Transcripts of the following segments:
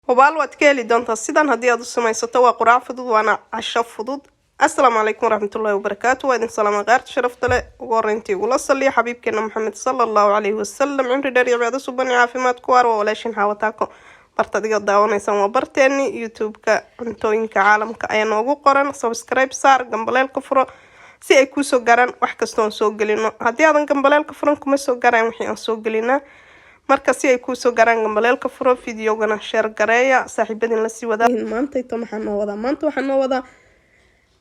وبال واتكالي دونتا سيدان هدي أدو سميساتو وقراع فدود وانا عشا فدود. السلام عليكم ورحمة الله وبركاته. وإذن سلام غيرت شرفت لي وقرنتي ولا صلي حبيبكنا محمد صلى الله عليه وسلم عمري داري عبادة سبني عافيمات كوار وولاشين حاوتاكو bartadiga daawanaysan waa barteeni youtube-ka cuntooyinka caalamka ayaan ugu qoran subscribe saar gambaleelka furo si ay ku soo gaaraan wax kasta oo soo galino hadii aadan gambaleelka furan kuma soo gaaraan wixii aan soo galina marka si ay ku soo gaaraan gambaleelka furo fiidiyogana share gareeya saaxiibadin la sii wadaa maanta waxaan noo wadaa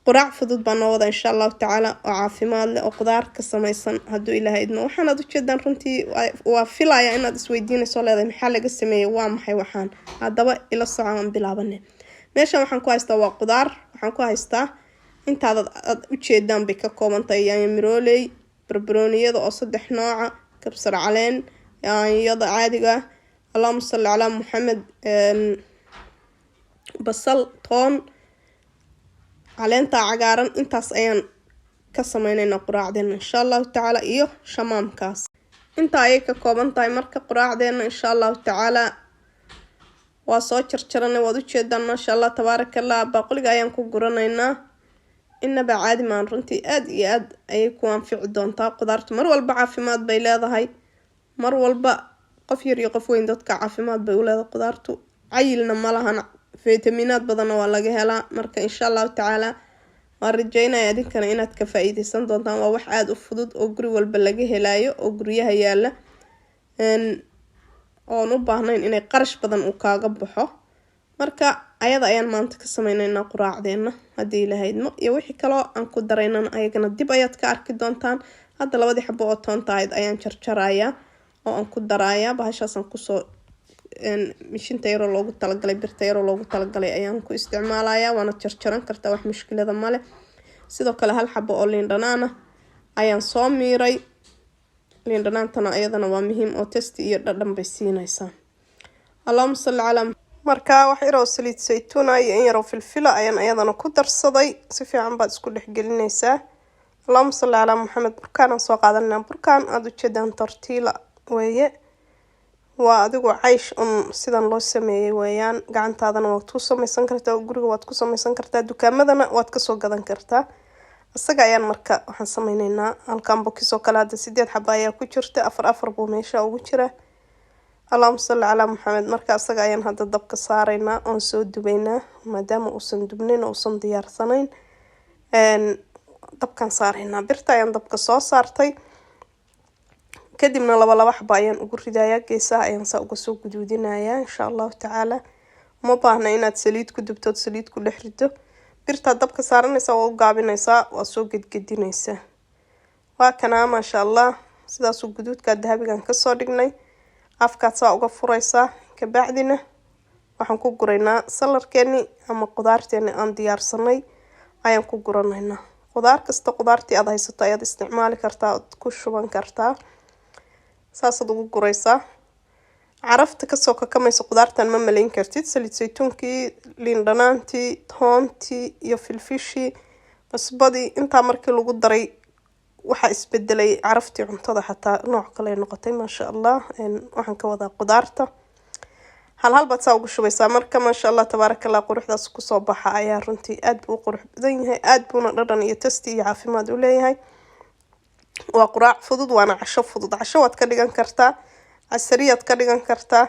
quraac fudud baan noo wadaa insha Allah taala oo caafimaad leh oo qudaar ka samaysan haduu Ilaahay idmo waxaan aad u jeedaan runtii waa filaya inaad isweydiinayso leedahay maxaa laga sameeyay waa maxay waxaan hadaba ila socon bilaabanay meeshan waxaan ku haystaa waa qudaar waxaan ku haystaa intaad u jeedaan bay ka koobantahay yaanyo mirooley barbarooniyada oo 3 nooca kabsar caleen yaanyada caadiga Allahumma salli ala Muhammad basal toon caleenta cagaaran intaas ayaan ka sameeynaa quraacdeena insha Allah taala iyo shamaamkaas inta ay ka kooban tahay marka quraacdeena insha Allah taala waa soo jarjaranay wad u jeedaan ma sha Allah tabarakallah baqliga ayaan ku guranaynaa inaba caadi maan runtii aad iyo aad ay ku anfici doontaa qudaartu mar walba caafimaad bay leedahay mar walba qof yar iyo qof weyn dadka caafimaad bay u leedahay qudaartu cayilna ma lahan فيتامينات بدنا ولا جهلا مركا إن شاء الله تعالى ورجينا يا دين كان إنها كفايدة سندون تام وواحد عاد أفضل أجري والبلاجه هلايو أجريها يلا إن أو نبه هنا إن قرش بدن وكاجب بحه مركا أيضا أيام ما أنت كسمينا إن قراء عدينا هدي لهيدنا يوحي كلا أن قدرينا أيجنا دي بيات كأرك دون تان هذا لو بدي حبوا تون تايد أيام شرشرايا أو أن قدرايا بهاش أصلا كسو مشين تيرو لوجو تلقلي برتيرو لوجو تلقلي أيام كو استعمالها وأنا تشرشران كرت واحد مشكلة ذا ماله سيدو كله هالحبة أولين رنانا أيام صاميري لين رنان تنا أيضا ومهم أو تستي يردم بسينا يسا اللهم صل على مركا وحيرو سليت زيتون أي يرو في الفلا أيضا كدر صدي سفي عم بعد كل حجلنا يسا اللهم صل على محمد بركان سوق عدلنا بركان أدو تشدان ترتيلا ويه وأدقو عيش سيدان لو سمي ويان gacantaadana waad ku samaysan kartaa guriga waad ku samaysan kartaa dukaamadana waad ka soo gadan kartaa asaga ayaan marka waxaan sameynaynaa halkan bokiso kala hada 8 xabo ayaa ku jirta afar buu meesha ugu jira Allahumma salli ala Muhammad marka asaga ayaan hada dabka saaraynaa oo soo dubaynaa maadaama uusan dubnayn oo uusan diyaarsanayn dabkan saaraynaa birta ayaan dabka soo saartay kadibna laba xabo ayaan ugu ridayaa geesaha ayaan saa uga soo guduudinayaa insha Allah taala ma baahna inaad saliid ku dubto saliid ku dhex rido birta dabka saaranaysa oo gaabinaysa waa soo gedgedinaysa waa kana ma sha Allah sidaas u guduudka dahabigan ka soo dhignay afka saa uga furaysa ka bacdina waxaan ku guraynaa salarkeeni ama qudaarteeni aan diyaarsanay ayaan ku guranaynaa qudaar kasta qudaartii aad haysato ayaad isticmaali kartaa ku shuban kartaa saasad ugu guraysaa carafta ka soo kakamayso qudaartan ma malayn kartid saliid saytuunkii liin dhanaantii toontii iyo filfishii basbadii inta markii lagu daray waxa isbedelay caraftii cuntada xataa nooc kale noqotay ma sha Allah waxaan ka wadaa qudaarta hal baad saa ugu shubaysaa marka ma sha Allah tabarakallah quruxdaas ku soo baxa ayaa runtii aad buu qurux badan yahay aad buuna dhadhan iyo taste iyo caafimaad u leeyahay وقراع فضود وأنا عشو فضود عشو واتكلم كرتا عسرية تكلم كرتا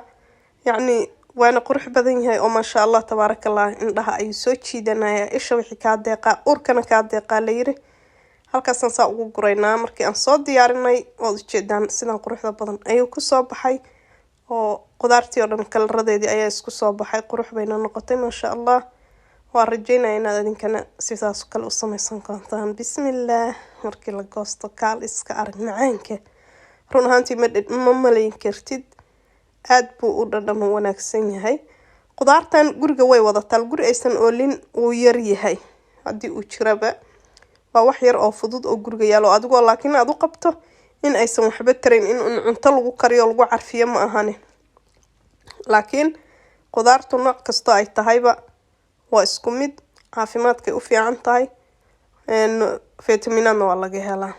يعني وأنا قرح بدني هاي وما شاء الله تبارك الله عندها أي سوتشي دنا إيش وحي كادقة أوركنا كادقة ليري هل كسر ساق قرينا مركي أن صاد ديارنا وجدان سنا قرح بدن أيو كصاب حي وقدرتي ولا كل ردي دي أي كصاب حي قرح بين النقطتين ما شاء الله ورجينا إن هذا كان سيساس كل أصلا كان بسم الله مركي لقاست كال إسكار معانك رون هانتي مملين كرتيد أد بو أردنا ونكسين هاي قدرتن جرجا وي وضعت الجر أيسن أولين ويري هاي هدي وشربة ووحير أو فضود أو جرجا يلو أدقو لكن أدو قبته إن أيسن محبت ترين إن انطلقوا كريال وعرفية ما أهاني لكن قدرت نوع كستاي تهيبة واسكو مid caafimaadka u fiican tahay فيتامينات waa laga helaa